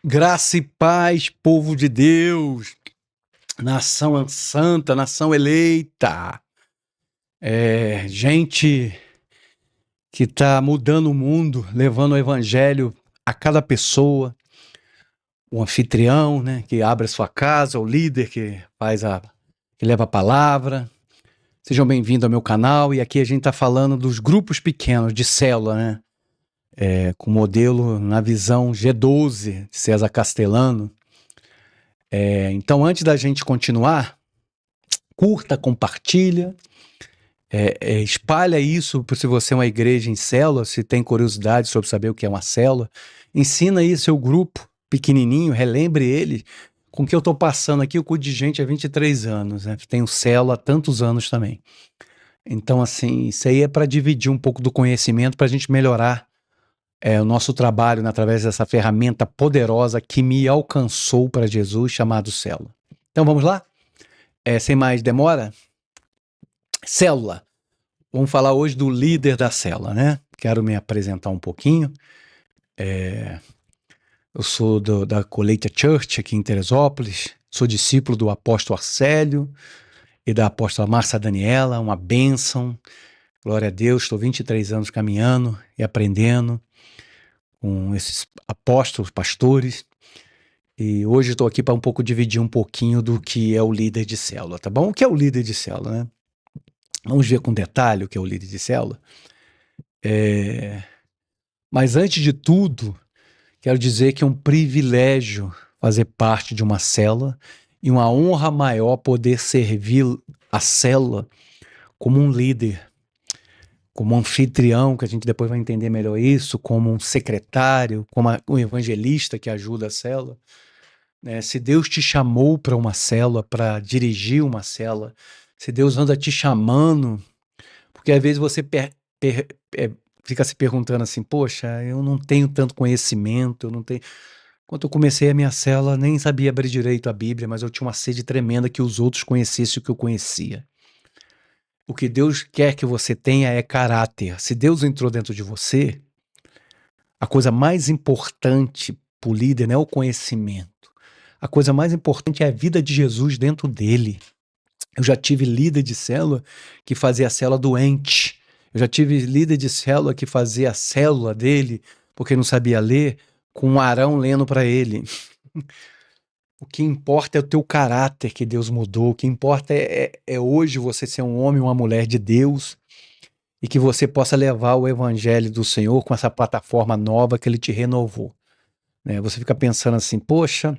Graça e paz, povo de Deus, nação santa, nação eleita, gente que está mudando o mundo, levando o evangelho a cada pessoa, o anfitrião, né, que abre a sua casa, o líder que leva a palavra. Sejam bem-vindos ao meu canal, e aqui a gente está falando dos grupos pequenos de célula, né, com modelo na visão G12 de César Castellano. Então, antes da gente continuar, curta, compartilha, espalha isso se você é uma igreja em célula, se tem curiosidade sobre saber o que é uma célula, ensina aí seu grupo pequenininho, relembre ele. Com o que eu estou passando aqui, eu cuido de gente há 23 anos, né? Tenho célula há tantos anos também. Então, assim, isso aí é para dividir um pouco do conhecimento, para a gente melhorar o nosso trabalho, né, através dessa ferramenta poderosa que me alcançou para Jesus, chamado célula. Então, vamos lá? Sem mais demora, célula. Vamos falar hoje do líder da célula, né? Quero me apresentar um pouquinho. Eu sou da Colheita Church aqui em Teresópolis, sou discípulo do apóstolo Arcélio e da apóstola Márcia Daniela, uma bênção. Glória a Deus, estou 23 anos caminhando e aprendendo com esses apóstolos, pastores. E hoje estou aqui para dividir um pouquinho do que é o líder de célula, tá bom? O que é o líder de célula, né? Vamos ver com detalhe o que é o líder de célula. Mas antes de tudo, quero dizer que é um privilégio fazer parte de uma célula e uma honra maior poder servir a célula como um líder, como um anfitrião, que a gente depois vai entender melhor isso, como um secretário, como um evangelista que ajuda a célula. Se Deus te chamou para uma célula, para dirigir uma célula, se Deus anda te chamando, porque às vezes você fica se perguntando assim, poxa, eu não tenho tanto conhecimento, eu não tenho... Quando eu comecei a minha célula, nem sabia abrir direito a Bíblia, mas eu tinha uma sede tremenda que os outros conhecessem o que eu conhecia. O que Deus quer que você tenha é caráter. Se Deus entrou dentro de você, a coisa mais importante para o líder não é o conhecimento. A coisa mais importante é a vida de Jesus dentro dele. Eu já tive líder de célula que fazia a célula doente. Eu já tive líder de célula que fazia a célula dele, porque não sabia ler, com um Arão lendo para ele. O que importa é o teu caráter que Deus mudou. O que importa é hoje você ser um homem, uma mulher de Deus, e que você possa levar o evangelho do Senhor com essa plataforma nova que Ele te renovou. Você fica pensando assim, poxa,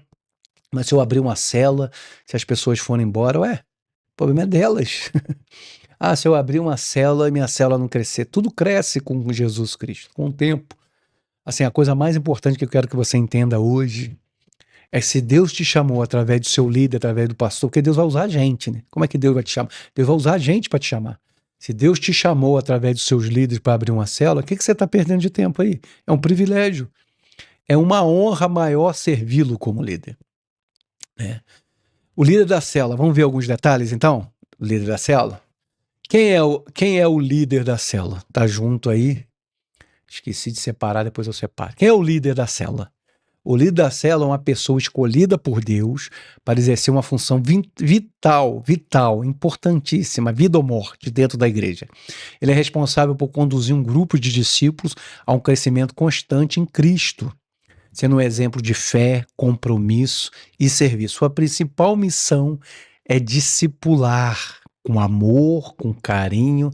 mas se eu abrir uma célula, se as pessoas forem embora, o problema é delas. Se eu abrir uma célula e minha célula não crescer, tudo cresce com Jesus Cristo, com o tempo. Assim, a coisa mais importante que eu quero que você entenda hoje é que se Deus te chamou através do seu líder, através do pastor, porque Deus vai usar a gente, né? Como é que Deus vai te chamar? Deus vai usar a gente para te chamar. Se Deus te chamou através dos seus líderes para abrir uma célula, o que você está perdendo de tempo aí? É um privilégio. É uma honra maior servi-lo como líder. O líder da célula, vamos ver alguns detalhes então? O líder da célula. Quem é o líder da célula? Tá junto aí? Esqueci de separar, depois eu separo. Quem é o líder da célula? O líder da célula é uma pessoa escolhida por Deus para exercer uma função vital, importantíssima, vida ou morte dentro da igreja. Ele é responsável por conduzir um grupo de discípulos a um crescimento constante em Cristo, sendo um exemplo de fé, compromisso e serviço. Sua principal missão é discipular com amor, com carinho,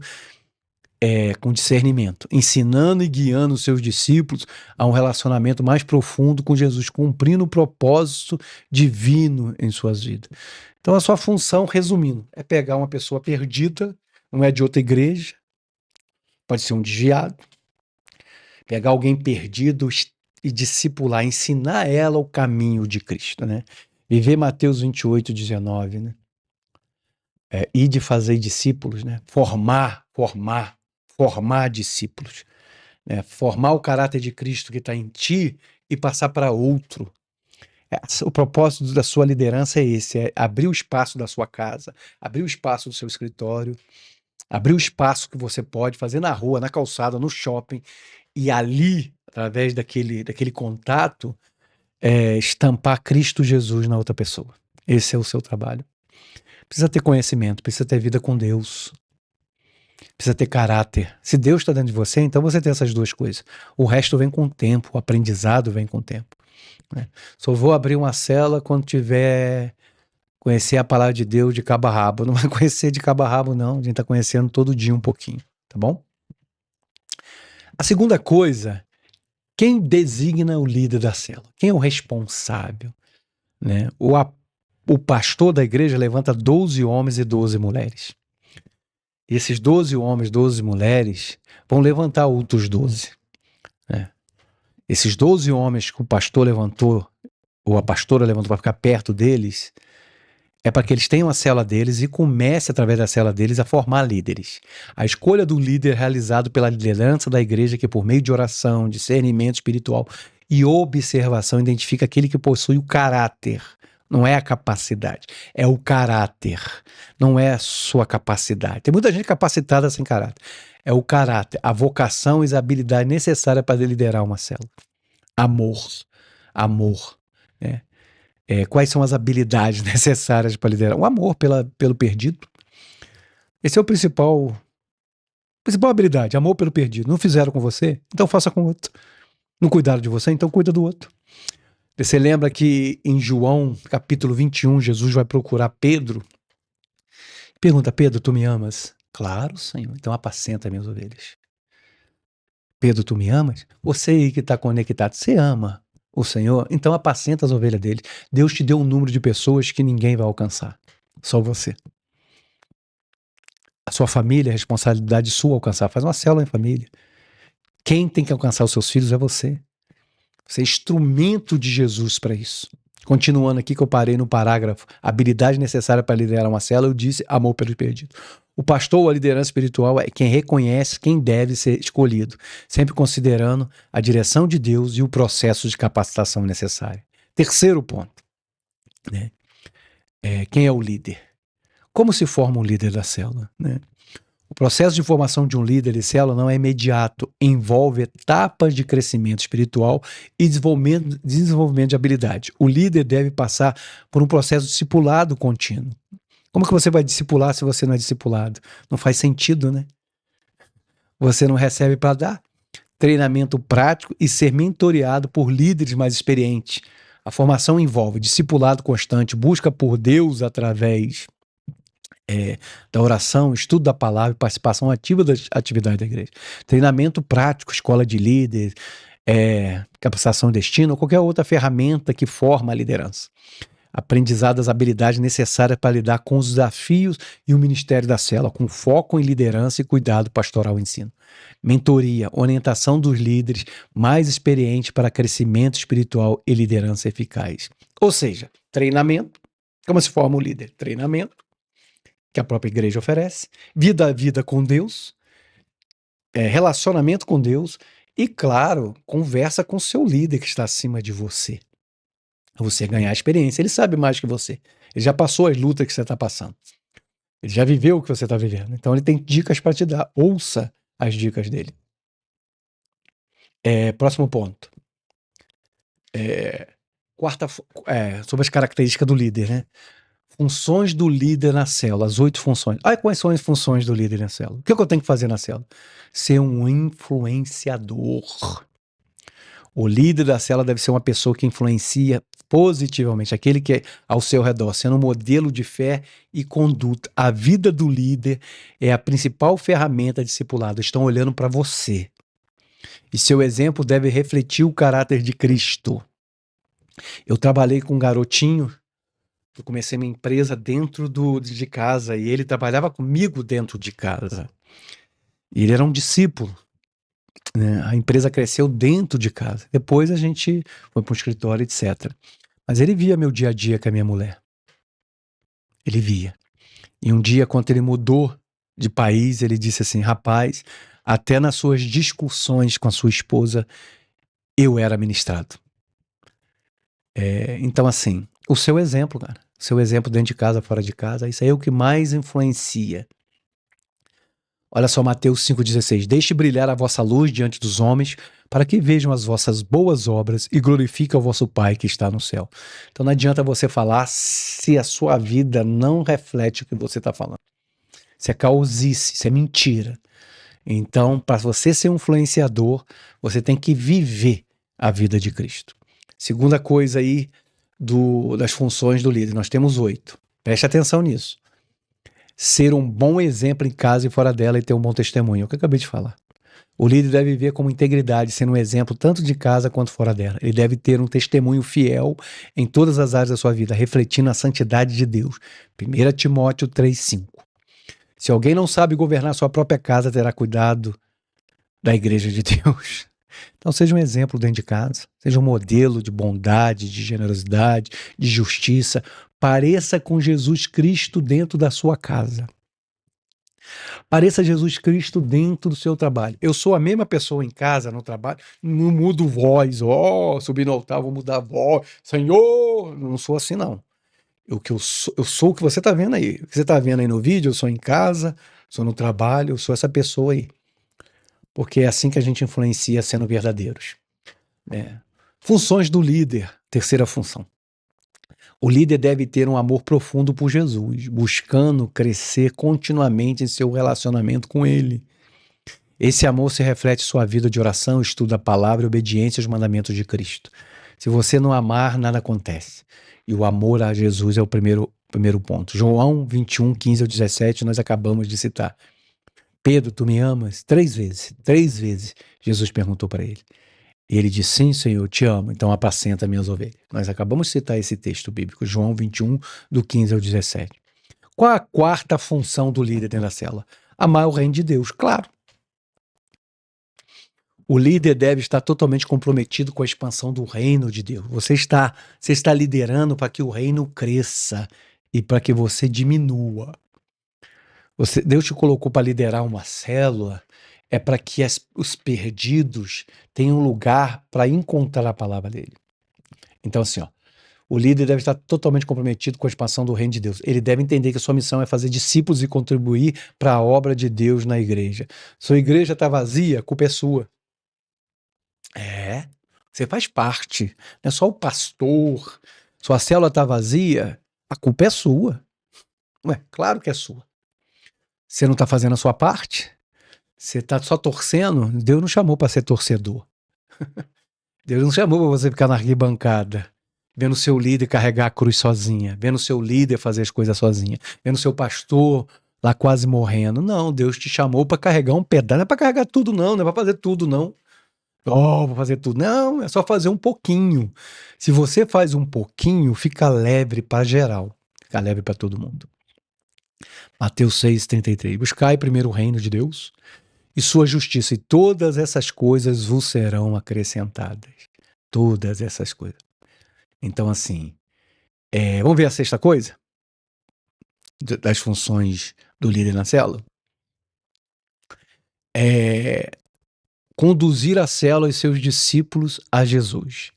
com discernimento, ensinando e guiando os seus discípulos a um relacionamento mais profundo com Jesus, cumprindo o propósito divino em suas vidas. Então, a sua função, resumindo, é pegar uma pessoa perdida, não é de outra igreja, pode ser um desviado, pegar alguém perdido e discipular, ensinar ela o caminho de Cristo, né? Viver Mateus 28, 19, né? E de fazer discípulos, né? Formar discípulos, né? Formar o caráter de Cristo que está em ti e passar para outro. O propósito da sua liderança é esse, é abrir o espaço da sua casa, abrir o espaço do seu escritório, abrir o espaço que você pode fazer na rua, na calçada, no shopping, e ali, através daquele contato, estampar Cristo Jesus na outra pessoa. Esse é o seu trabalho. Precisa ter conhecimento, precisa ter vida com Deus, precisa ter caráter. Se Deus está dentro de você, então você tem essas duas coisas. O resto vem com o tempo, o aprendizado vem com o tempo. Né? Só vou abrir uma cela quando tiver conhecer a palavra de Deus de cabo a rabo. Não vai conhecer de cabo a rabo, não. A gente está conhecendo todo dia um pouquinho, tá bom? A segunda coisa, quem designa o líder da célula? Quem é o responsável? Né? O pastor da igreja levanta 12 homens e 12 mulheres. E esses 12 homens, 12 mulheres vão levantar outros 12. Né? Esses 12 homens que o pastor levantou, ou a pastora levantou para ficar perto deles, é para que eles tenham a célula deles e comece, através da célula deles, a formar líderes. A escolha do líder é realizada pela liderança da igreja, que por meio de oração, discernimento espiritual e observação identifica aquele que possui o caráter. Não é a capacidade, é o caráter. Não é a sua capacidade. Tem muita gente capacitada sem caráter. É o caráter, a vocação e a habilidade necessária para liderar uma célula. Amor. Amor. Né? Quais são as habilidades necessárias para liderar? O amor pelo perdido. Esse é o principal habilidade, amor pelo perdido. Não fizeram com você? Então faça com outro. Não cuidaram de você? Então cuida do outro. Você lembra que em João, capítulo 21, Jesus vai procurar Pedro? Pergunta, Pedro, tu me amas? Claro, Senhor. Então apacenta minhas ovelhas. Pedro, tu me amas? Você aí que está conectado, você ama o Senhor? Então apacenta as ovelhas dele. Deus te deu um número de pessoas que ninguém vai alcançar. Só você. A sua família é responsabilidade sua alcançar. Faz uma célula em família. Quem tem que alcançar os seus filhos é você. Você é instrumento de Jesus para isso. Continuando aqui que eu parei no parágrafo, habilidade necessária para liderar uma célula, eu disse amor pelo perdido. O pastor ou a liderança espiritual é quem reconhece quem deve ser escolhido, sempre considerando a direção de Deus e o processo de capacitação necessário. Terceiro ponto, né? Quem é o líder? Como se forma um líder da célula? Né? O processo de formação de um líder de célula não é imediato, envolve etapas de crescimento espiritual e desenvolvimento de habilidade. O líder deve passar por um processo discipulado contínuo. Como que você vai discipular se você não é discipulado? Não faz sentido, né? Você não recebe para dar treinamento prático e ser mentoreado por líderes mais experientes. A formação envolve discipulado constante, busca por Deus através da oração, estudo da palavra e participação ativa das atividades da igreja. Treinamento prático, escola de líder, capacitação destino ou qualquer outra ferramenta que forma a liderança. Aprendizado das habilidades necessárias para lidar com os desafios e o ministério da célula, com foco em liderança e cuidado pastoral e ensino. Mentoria, orientação dos líderes mais experientes para crescimento espiritual e liderança eficaz. Ou seja, treinamento, como se forma o líder? Treinamento, que a própria igreja oferece, vida a vida com Deus, relacionamento com Deus e, claro, conversa com o seu líder que está acima de você. Você ganhar experiência. Ele sabe mais que você. Ele já passou as lutas que você está passando. Ele já viveu o que você está vivendo. Então ele tem dicas para te dar. Ouça as dicas dele. Próximo ponto. Sobre as características do líder, né? Funções do líder na célula, as 8 funções. Quais são as funções do líder na célula? O que eu tenho que fazer na célula? Ser um influenciador. O líder da célula deve ser uma pessoa que influencia positivamente, aquele que é ao seu redor, sendo um modelo de fé e conduta. A vida do líder é a principal ferramenta discipulada. Estão olhando para você. E seu exemplo deve refletir o caráter de Cristo. Eu trabalhei com um garotinho. Eu comecei minha empresa dentro de casa e ele trabalhava comigo dentro de casa. E ele era um discípulo. Né? A empresa cresceu dentro de casa. Depois a gente foi para um escritório, etc. Mas ele via meu dia a dia com a minha mulher. Ele via. E um dia, quando ele mudou de país, ele disse assim, rapaz, até nas suas discussões com a sua esposa, eu era ministrado. Então, assim, o seu exemplo, cara. Seu exemplo dentro de casa, fora de casa, isso aí é o que mais influencia. Olha só Mateus 5,16. Deixe brilhar a vossa luz diante dos homens, para que vejam as vossas boas obras e glorifiquem o vosso Pai que está no céu. Então não adianta você falar se a sua vida não reflete o que você está falando. Isso é causice, isso é mentira. Então, para você ser um influenciador, você tem que viver a vida de Cristo. Segunda coisa aí das funções do líder, nós temos 8. Preste atenção nisso. Ser um bom exemplo em casa e fora dela e ter um bom testemunho. É o que eu acabei de falar. O líder deve viver com integridade, sendo um exemplo tanto de casa quanto fora dela. Ele deve ter um testemunho fiel em todas as áreas da sua vida, refletindo a santidade de Deus. 1 Timóteo 3,5. Se alguém não sabe governar sua própria casa, terá cuidado da igreja de Deus. Então seja um exemplo dentro de casa, seja um modelo de bondade, de generosidade, de justiça. Pareça com Jesus Cristo dentro da sua casa. Pareça Jesus Cristo dentro do seu trabalho. Eu sou a mesma pessoa em casa, no trabalho, não mudo voz, subir no altar, vou mudar a voz, Senhor, não sou assim não. Eu sou o que você está vendo aí. O que você está vendo aí no vídeo, eu sou em casa, sou no trabalho, eu sou essa pessoa aí. Porque é assim que a gente influencia sendo verdadeiros. Funções do líder, terceira função. O líder deve ter um amor profundo por Jesus, buscando crescer continuamente em seu relacionamento com Ele. Esse amor se reflete em sua vida de oração, estudo da palavra e obediência aos mandamentos de Cristo. Se você não amar, nada acontece. E o amor a Jesus é o primeiro ponto. João 21, 15 ao 17, nós acabamos de citar. Pedro, tu me amas? 3 vezes. 3 vezes Jesus perguntou para ele. E ele disse, sim, Senhor, eu te amo, então apacenta minhas ovelhas. Nós acabamos de citar esse texto bíblico, João 21, do 15 ao 17. Qual a quarta função do líder dentro da célula? Amar o reino de Deus, claro. O líder deve estar totalmente comprometido com a expansão do reino de Deus. Você está liderando para que o reino cresça e para que você diminua. Deus te colocou para liderar uma célula, é para que os perdidos tenham lugar para encontrar a palavra dele. Então, assim, o líder deve estar totalmente comprometido com a expansão do reino de Deus. Ele deve entender que a sua missão é fazer discípulos e contribuir para a obra de Deus na igreja. Sua igreja está vazia, a culpa é sua. Você faz parte. Não é só o pastor. Sua célula está vazia, a culpa é sua. Ué, claro que é sua. Você não está fazendo a sua parte? Você está só torcendo? Deus não chamou para ser torcedor. Deus não chamou para você ficar na arquibancada, vendo seu líder carregar a cruz sozinha, vendo seu líder fazer as coisas sozinha, vendo seu pastor lá quase morrendo. Não, Deus te chamou para carregar um pedaço. Não é para carregar tudo, não é para fazer tudo, não. Vou fazer tudo. Não, é só fazer um pouquinho. Se você faz um pouquinho, fica leve para geral. Fica leve para todo mundo. Mateus 6,33. Buscai primeiro o reino de Deus e sua justiça, e todas essas coisas vos serão acrescentadas. Todas essas coisas. Então, assim, vamos ver a sexta coisa? Das funções do líder na célula? Conduzir a célula e seus discípulos a Jesus.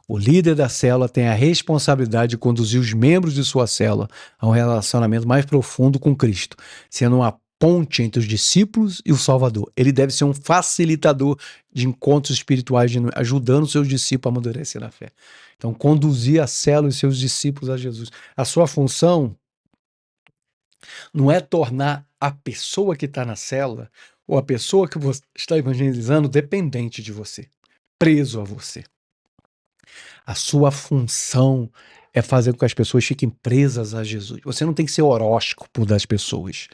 O líder da célula tem a responsabilidade de conduzir os membros de sua célula a um relacionamento mais profundo com Cristo, sendo uma ponte entre os discípulos e o Salvador. Ele deve ser um facilitador de encontros espirituais, ajudando seus discípulos a amadurecer na fé. Então, conduzir a célula e seus discípulos a Jesus. A sua função não é tornar a pessoa que está na célula ou a pessoa que você está evangelizando dependente de você, preso a você. A sua função é fazer com que as pessoas fiquem presas a Jesus. Você não tem que ser horóscopo das pessoas.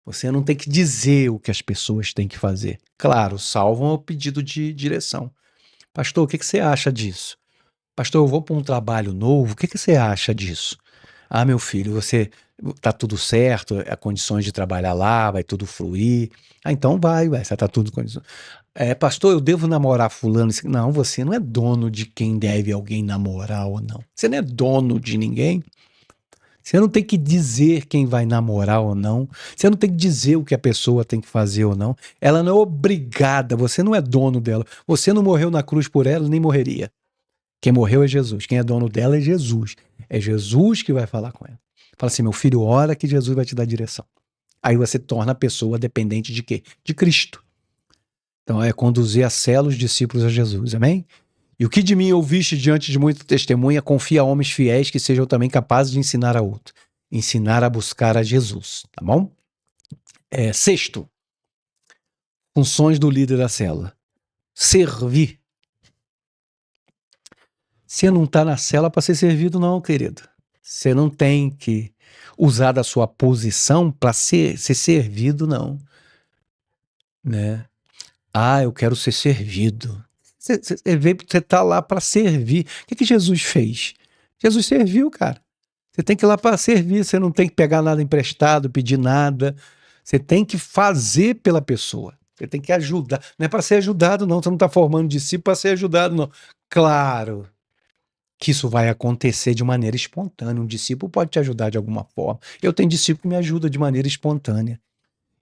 Você não tem que dizer o que as pessoas têm que fazer. Claro, salvam ao pedido de direção. Pastor, o que você acha disso? Pastor, eu vou para um trabalho novo, o que você acha disso? Ah, meu filho, você tá tudo certo, há condições de trabalhar lá, vai tudo fluir. Ah, então vai, você tá tudo condições. Pastor, eu devo namorar fulano? Não, você não é dono de quem deve alguém namorar ou não. Você não é dono de ninguém. Você não tem que dizer quem vai namorar ou não. Você não tem que dizer o que a pessoa tem que fazer ou não. Ela não é obrigada, você não é dono dela. Você não morreu na cruz por ela, nem morreria. Quem morreu é Jesus. Quem é dono dela é Jesus. É Jesus que vai falar com ela. Fala assim, meu filho, ora que Jesus vai te dar direção. Aí você torna a pessoa dependente de quê? De Cristo. Então é conduzir a célula os discípulos a Jesus, amém? E o que de mim ouviste diante de muita testemunha, confia a homens fiéis que sejam também capazes de ensinar a outro. Ensinar a buscar a Jesus, tá bom? Sexto, funções do líder da célula. Servir. Você não está na célula para ser servido, não, querido. Você não tem que usar da sua posição para ser servido, não. Né? Ah, eu quero ser servido. Você está lá para servir. O que Jesus fez? Jesus serviu, cara. Você tem que ir lá para servir, você não tem que pegar nada emprestado, pedir nada. Você tem que fazer pela pessoa. Você tem que ajudar. Não é para ser ajudado, não. Você não está formando discípulo para ser ajudado, não. Claro que isso vai acontecer de maneira espontânea. Um discípulo pode te ajudar de alguma forma. Eu tenho discípulo que me ajuda de maneira espontânea.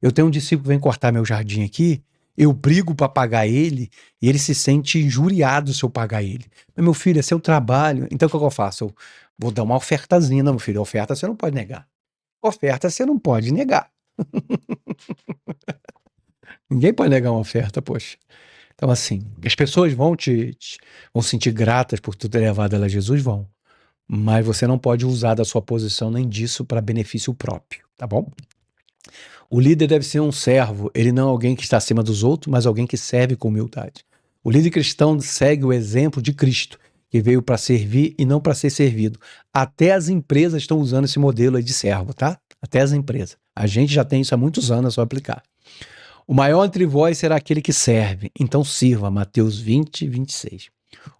Eu tenho um discípulo que vem cortar meu jardim aqui, eu brigo para pagar ele e ele se sente injuriado se eu pagar ele. Mas, meu filho, é seu trabalho. Então, o que eu faço? Eu vou dar uma ofertazinha, não, meu filho. Oferta você não pode negar. Oferta você não pode negar. Ninguém pode negar uma oferta, poxa. Então, assim, as pessoas vão vão sentir gratas por tu ter levado ela a Jesus, vão. Mas você não pode usar da sua posição nem disso para benefício próprio, tá bom? O líder deve ser um servo, ele não é alguém que está acima dos outros, mas alguém que serve com humildade. O líder cristão segue o exemplo de Cristo, que veio para servir e não para ser servido. Até as empresas estão usando esse modelo aí de servo, tá? Até as empresas. A gente já tem isso há muitos anos, é só aplicar. O maior entre vós será aquele que serve, então sirva. Mateus 20, 26.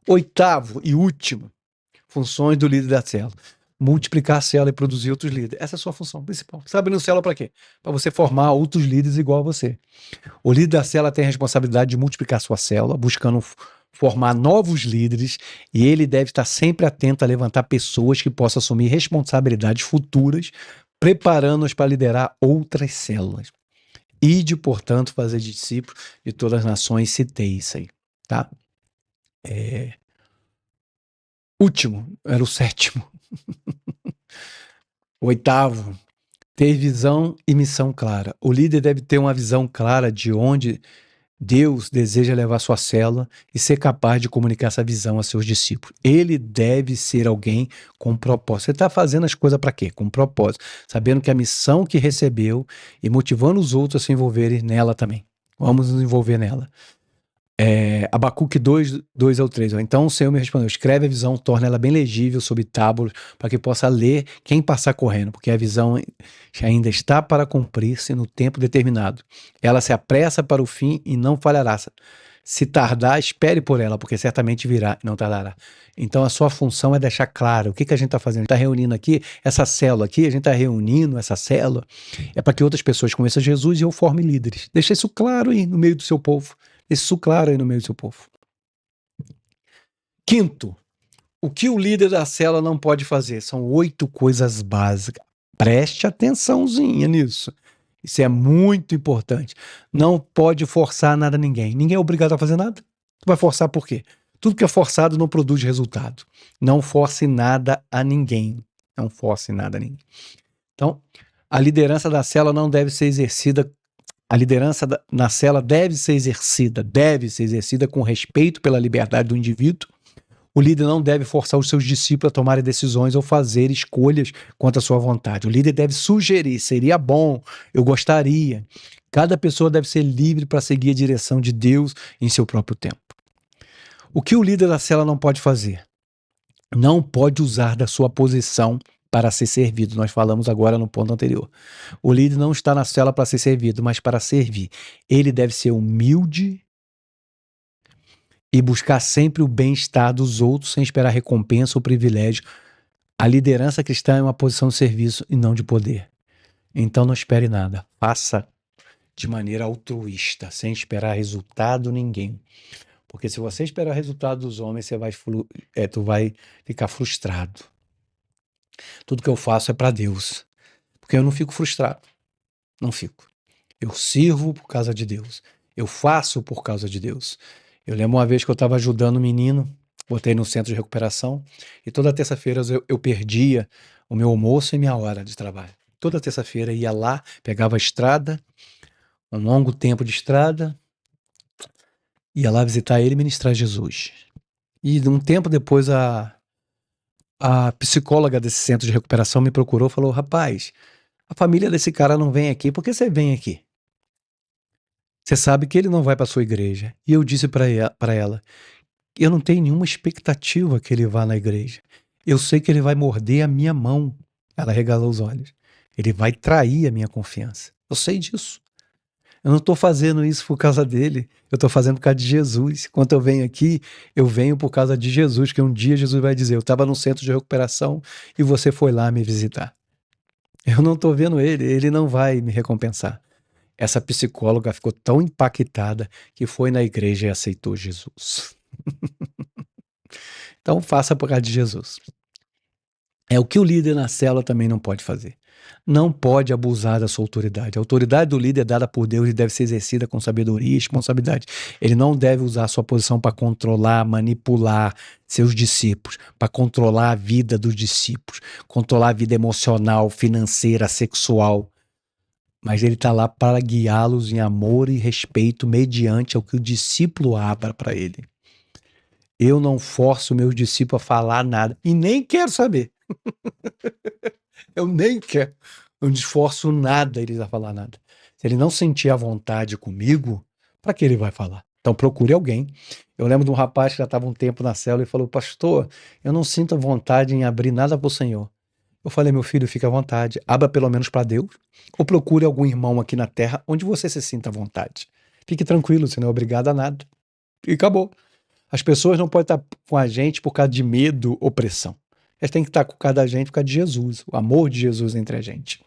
Oitavo e último, funções do líder da célula. Multiplicar a célula e produzir outros líderes. Essa é a sua função principal. Você está abrindo célula para quê? Para você formar outros líderes igual a você. O líder da célula tem a responsabilidade de multiplicar a sua célula, buscando formar novos líderes, e ele deve estar sempre atento a levantar pessoas que possam assumir responsabilidades futuras, preparando-as para liderar outras células. Ide, portanto, fazer discípulos de todas as nações, citei isso aí, tá? Último, era o sétimo. Oitavo, ter visão e missão clara. O líder deve ter uma visão clara de onde Deus deseja levar sua célula e ser capaz de comunicar essa visão a seus discípulos. Ele deve ser alguém com propósito. Você está fazendo as coisas para quê? Com propósito. Sabendo que a missão que recebeu e motivando os outros a se envolverem nela também. Vamos nos envolver nela. Abacuque 2, 2 ao 3. Então o Senhor me respondeu: escreve a visão, torna ela bem legível sobre tábuas, para que possa ler quem passar correndo, porque a visão ainda está para cumprir-se no tempo determinado. Ela se apressa para o fim e não falhará. Se tardar, espere por ela, porque certamente virá e não tardará. Então a sua função é deixar claro o que a gente está fazendo. A gente está reunindo aqui, essa célula aqui, a gente está reunindo essa célula, é para que outras pessoas conheçam Jesus e eu forme líderes. Deixa isso claro aí no meio do seu povo. Isso claro aí no meio do seu povo. Quinto, o que o líder da célula não pode fazer? São 8 coisas básicas. Preste atençãozinha nisso. Isso é muito importante. Não pode forçar nada a ninguém. Ninguém é obrigado a fazer nada. Tu vai forçar por quê? Tudo que é forçado não produz resultado. Não force nada a ninguém. Não force nada a ninguém. Então, a liderança da célula não deve ser exercida. A liderança na célula deve ser exercida com respeito pela liberdade do indivíduo. O líder não deve forçar os seus discípulos a tomarem decisões ou fazer escolhas contra a sua vontade. O líder deve sugerir: seria bom, eu gostaria. Cada pessoa deve ser livre para seguir a direção de Deus em seu próprio tempo. O que o líder da célula não pode fazer? Não pode usar da sua posição para ser servido. Nós falamos agora no ponto anterior. O líder não está na célula para ser servido, mas para servir. Ele deve ser humilde e buscar sempre o bem-estar dos outros sem esperar recompensa ou privilégio. A liderança cristã é uma posição de serviço e não de poder. Então não espere nada. Faça de maneira altruísta, sem esperar resultado ninguém. Porque se você esperar resultado dos homens, tu vai ficar frustrado. Tudo que eu faço é para Deus. Porque eu não fico frustrado. Não fico. Eu sirvo por causa de Deus. Eu faço por causa de Deus. Eu lembro uma vez que eu estava ajudando um menino, botei no centro de recuperação, e toda terça-feira eu perdia o meu almoço e minha hora de trabalho. Toda terça-feira ia lá, pegava a estrada, um longo tempo de estrada, ia lá visitar ele e ministrar Jesus. E um tempo depois a psicóloga desse centro de recuperação me procurou e falou: rapaz, a família desse cara não vem aqui, por que você vem aqui? Você sabe que ele não vai para sua igreja. E eu disse para ela: eu não tenho nenhuma expectativa que ele vá na igreja. Eu sei que ele vai morder a minha mão. Ela regalou os olhos. Ele vai trair a minha confiança. Eu sei disso. Eu não estou fazendo isso por causa dele. Eu estou fazendo por causa de Jesus. Quando eu venho aqui, eu venho por causa de Jesus, que um dia Jesus vai dizer: eu estava no centro de recuperação e você foi lá me visitar. Eu não estou vendo ele, ele não vai me recompensar. Essa psicóloga ficou tão impactada que foi na igreja e aceitou Jesus. Então faça por causa de Jesus. É o que o líder na célula também não pode fazer. Não pode abusar da sua autoridade. A autoridade do líder é dada por Deus e deve ser exercida com sabedoria e responsabilidade. Ele não deve usar a sua posição para controlar, manipular seus discípulos, para controlar a vida dos discípulos, controlar a vida emocional, financeira, sexual. Mas ele está lá para guiá-los em amor e respeito mediante ao que o discípulo abra para ele. Eu não forço meus discípulos a falar nada e nem quero saber. Eu nem quero. Eu não esforço nada eles a falar nada. Se ele não sentir a vontade comigo, para que ele vai falar? Então procure alguém. Eu lembro de um rapaz que já estava um tempo na célula e falou: pastor, eu não sinto vontade em abrir nada para o Senhor. Eu falei: meu filho, fique à vontade. Abra pelo menos para Deus. Ou procure algum irmão aqui na terra onde você se sinta à vontade. Fique tranquilo, você não é obrigado a nada. E acabou. As pessoas não podem estar com a gente por causa de medo ou pressão. Elas têm que estar com cada gente por causa de Jesus, o amor de Jesus entre a gente.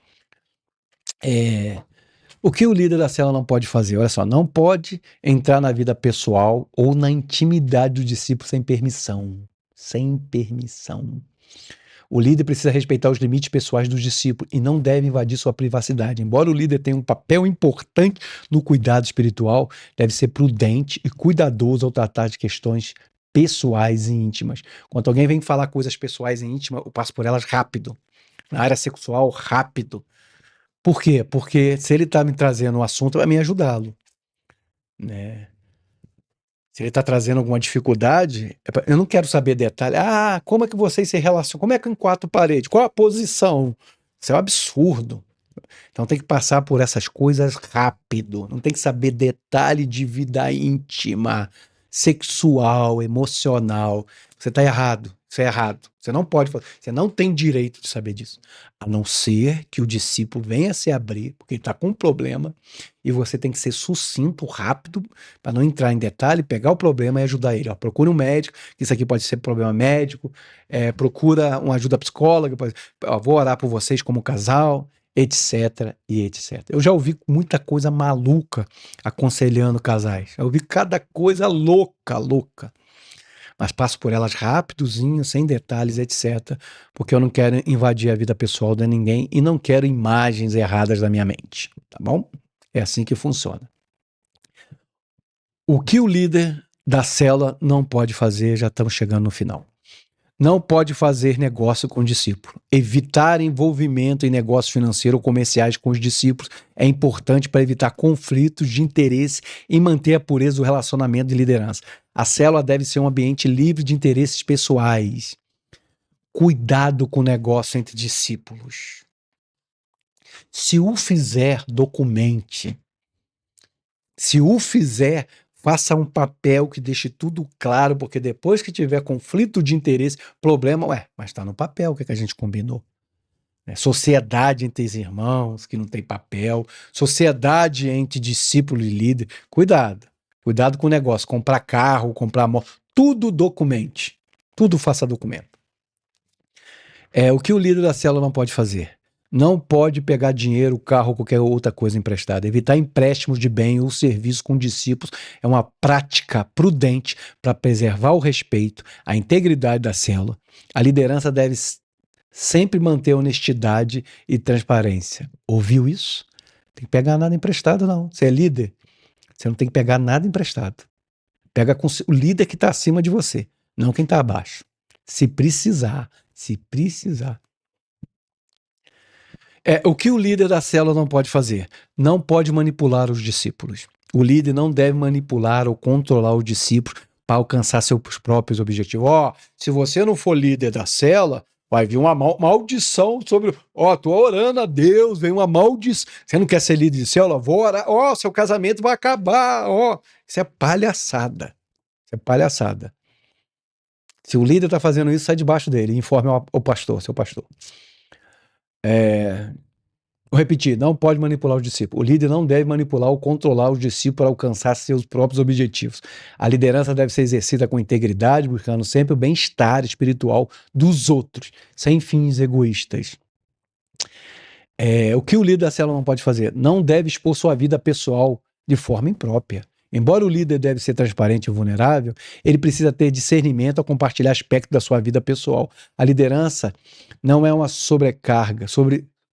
O que o líder da célula não pode fazer? Olha só, não pode entrar na vida pessoal ou na intimidade do discípulo sem permissão. Sem permissão. O líder precisa respeitar os limites pessoais dos discípulos e não deve invadir sua privacidade. Embora o líder tenha um papel importante no cuidado espiritual, deve ser prudente e cuidadoso ao tratar de questões pessoais e íntimas. Quando alguém vem falar coisas pessoais e íntimas, eu passo por elas rápido. Na área sexual, rápido. Por quê? Porque se ele está me trazendo um assunto, vai me ajudá-lo, né? Se ele está trazendo alguma dificuldade, eu não quero saber detalhe. Ah, como é que vocês se relacionam? Como é que em quatro paredes? Qual a posição? Isso é um absurdo. Então tem que passar por essas coisas rápido. Não tem que saber detalhe de vida íntima, sexual, emocional. Você está errado. Isso é errado. Você não pode fazer. Você não tem direito de saber disso. A não ser que o discípulo venha se abrir, porque ele está com um problema, e você tem que ser sucinto, rápido, para não entrar em detalhe, pegar o problema e ajudar ele. Ó, procura um médico, que isso aqui pode ser problema médico, procura uma ajuda psicóloga, ó, vou orar por vocês como casal, etc e etc. Eu já ouvi muita coisa maluca aconselhando casais. Eu ouvi cada coisa louca, louca. Mas passo por elas rapidozinho, sem detalhes, etc. Porque eu não quero invadir a vida pessoal de ninguém e não quero imagens erradas da minha mente, tá bom? É assim que funciona. O que o líder da célula não pode fazer, já estamos chegando no final. Não pode fazer negócio com o discípulo. Evitar envolvimento em negócios financeiros ou comerciais com os discípulos é importante para evitar conflitos de interesse e manter a pureza do relacionamento de liderança. A célula deve ser um ambiente livre de interesses pessoais. Cuidado com o negócio entre discípulos. Se o fizer, documente. Se o fizer, faça um papel que deixe tudo claro, porque depois que tiver conflito de interesse, problema, mas está no papel, o que a gente combinou? Sociedade entre os irmãos, que não tem papel, sociedade entre discípulo e líder, cuidado. Cuidado com o negócio, comprar carro, comprar moto, tudo documente, tudo faça documento. O que o líder da célula não pode fazer? Não pode pegar dinheiro, carro ou qualquer outra coisa emprestada. Evitar empréstimos de bem ou serviço com discípulos é uma prática prudente para preservar o respeito, a integridade da célula. A liderança deve sempre manter honestidade e transparência. Ouviu isso? Não tem que pegar nada emprestado, não. Você é líder, você não tem que pegar nada emprestado. Pega com o líder que está acima de você, não quem está abaixo. Se precisar. O que o líder da célula não pode fazer? Não pode manipular os discípulos. O líder não deve manipular ou controlar o discípulo para alcançar seus próprios objetivos. Se você não for líder da célula, vai vir uma maldição sobre... tô orando a Deus, vem uma maldição. Você não quer ser líder de célula? Vou orar. Seu casamento vai acabar. Isso é palhaçada. Isso é palhaçada. Se o líder está fazendo isso, sai debaixo dele e informe o pastor, seu pastor. Vou repetir, não pode manipular os discípulos. O líder não deve manipular ou controlar os discípulos para alcançar seus próprios objetivos. A liderança deve ser exercida com integridade, buscando sempre o bem-estar espiritual dos outros, sem fins egoístas. O que o líder da célula não pode fazer? Não deve expor sua vida pessoal de forma imprópria. Embora o líder deve ser transparente e vulnerável, ele precisa ter discernimento ao compartilhar aspectos da sua vida pessoal. A liderança não é uma sobrecarga,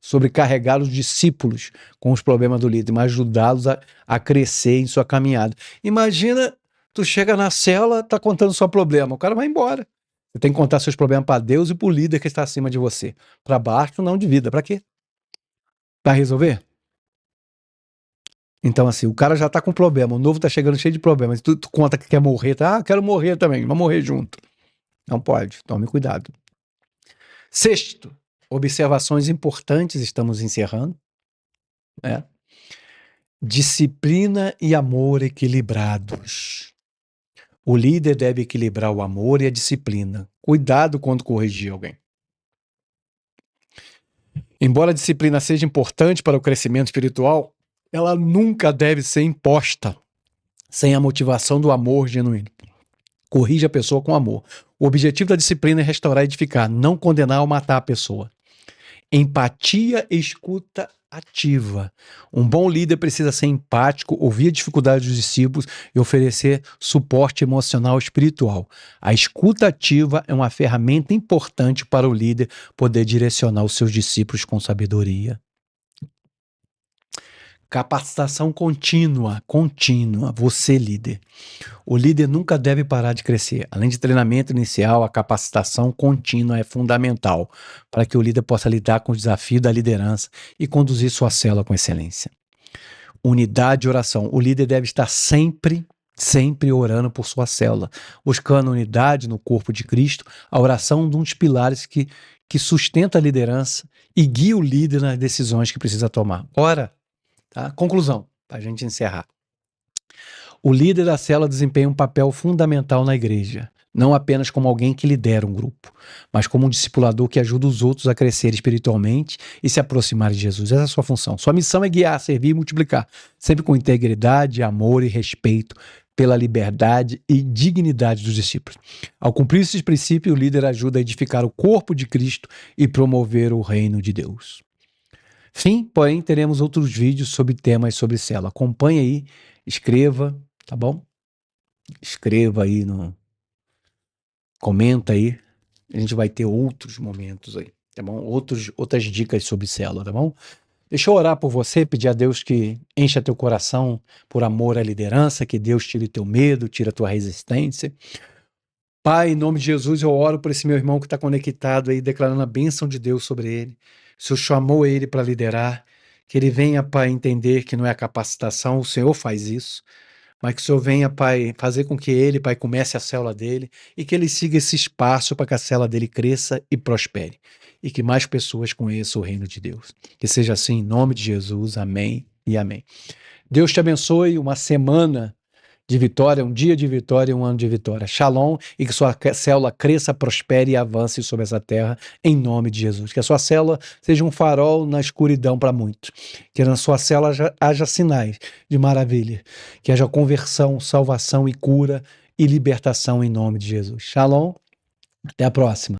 sobrecarregar os discípulos com os problemas do líder, mas ajudá-los a crescer em sua caminhada. Imagina, tu chega na cela, tá contando seu problema, o cara vai embora. Você tem que contar seus problemas para Deus e para o líder que está acima de você. Para baixo, não de vida. Para quê? Para resolver? Então, assim, o cara já tá com problema, o novo tá chegando cheio de problemas, tu conta que quer morrer, quero morrer também, vamos morrer junto. Não pode, tome cuidado. Sexto, observações importantes, estamos encerrando. Disciplina e amor equilibrados. O líder deve equilibrar o amor e a disciplina. Cuidado quando corrigir alguém. Embora a disciplina seja importante para o crescimento espiritual, ela nunca deve ser imposta sem a motivação do amor genuíno. Corrija a pessoa com amor. O objetivo da disciplina é restaurar e edificar, não condenar ou matar a pessoa. Empatia e escuta ativa. Um bom líder precisa ser empático, ouvir a dificuldade dos discípulos e oferecer suporte emocional e espiritual. A escuta ativa é uma ferramenta importante para o líder poder direcionar os seus discípulos com sabedoria. Capacitação contínua, você líder. O líder nunca deve parar de crescer. Além de treinamento inicial, a capacitação contínua é fundamental para que o líder possa lidar com o desafio da liderança e conduzir sua célula com excelência. Unidade e oração. O líder deve estar sempre orando por sua célula, buscando unidade no corpo de Cristo. A oração é um dos pilares que sustenta a liderança e guia o líder nas decisões que precisa tomar. Ora, tá? Conclusão, para a gente encerrar. O líder da célula desempenha um papel fundamental na igreja, não apenas como alguém que lidera um grupo, mas como um discipulador que ajuda os outros a crescer espiritualmente e se aproximarem de Jesus. Essa é a sua função. Sua missão é guiar, servir e multiplicar, sempre com integridade, amor e respeito pela liberdade e dignidade dos discípulos. Ao cumprir esses princípios, o líder ajuda a edificar o corpo de Cristo e promover o reino de Deus. Sim, porém, teremos outros vídeos sobre temas sobre célula. Acompanhe aí, escreva, tá bom? Escreva aí, comenta aí. A gente vai ter outros momentos aí, tá bom? Outras dicas sobre célula, tá bom? Deixa eu orar por você, pedir a Deus que encha teu coração por amor à liderança, que Deus tire teu medo, tire a tua resistência. Pai, em nome de Jesus, eu oro por esse meu irmão que está conectado aí, declarando a bênção de Deus sobre ele. O Senhor chamou ele para liderar, que ele venha, Pai, entender que não é a capacitação, o Senhor faz isso, mas que o Senhor venha, Pai, fazer com que ele, Pai, comece a célula dele e que ele siga esse espaço para que a célula dele cresça e prospere e que mais pessoas conheçam o reino de Deus. Que seja assim, em nome de Jesus, amém e amém. Deus te abençoe, uma semana de vitória, um dia de vitória e um ano de vitória. Shalom, e que sua célula cresça, prospere e avance sobre essa terra, em nome de Jesus. Que a sua célula seja um farol na escuridão para muitos. Que na sua célula haja sinais de maravilha. Que haja conversão, salvação e cura e libertação em nome de Jesus. Shalom, até a próxima.